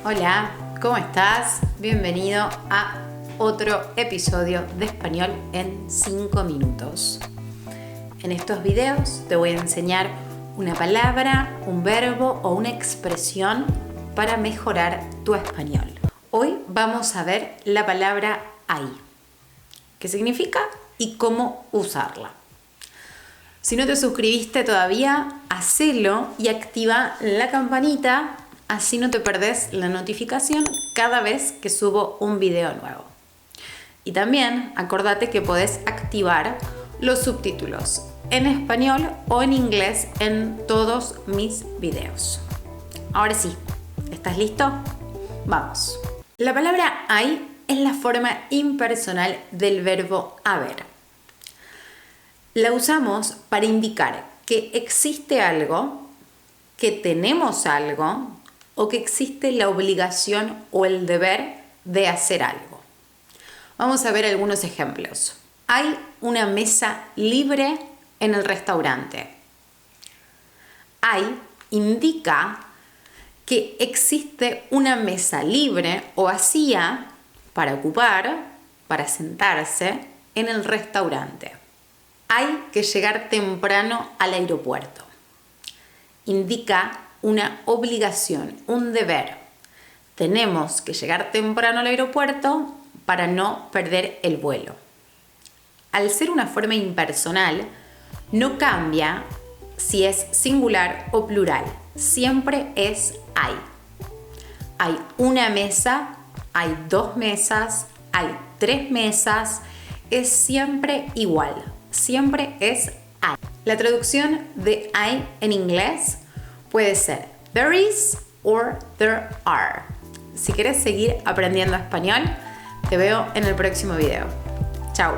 Hola, ¿cómo estás? Bienvenido a otro episodio de Español en 5 minutos. En estos videos te voy a enseñar una palabra, un verbo o una expresión para mejorar tu español. Hoy vamos a ver la palabra hay. ¿Qué significa y cómo usarla? Si no te suscribiste todavía, hacelo y activa la campanita, así no te perdés la notificación cada vez que subo un video nuevo. Y también acordate que podés activar los subtítulos en español o en inglés en todos mis videos. Ahora sí, ¿estás listo? Vamos. La palabra hay es la forma impersonal del verbo haber. La usamos para indicar que existe algo, que tenemos algo o que existe la obligación o el deber de hacer algo. Vamos a ver algunos ejemplos. Hay una mesa libre en el restaurante. Hay indica que existe una mesa libre o vacía para ocupar, para sentarse en el restaurante. Hay que llegar temprano al aeropuerto. Indica una obligación, un deber. Tenemos que llegar temprano al aeropuerto para no perder el vuelo. Al ser una forma impersonal, no cambia si es singular o plural. Siempre es hay. Hay una mesa, hay dos mesas, hay tres mesas. Es siempre igual. Siempre es hay. La traducción de hay en inglés puede ser there is or there are. Si quieres seguir aprendiendo español, te veo en el próximo video. Chao.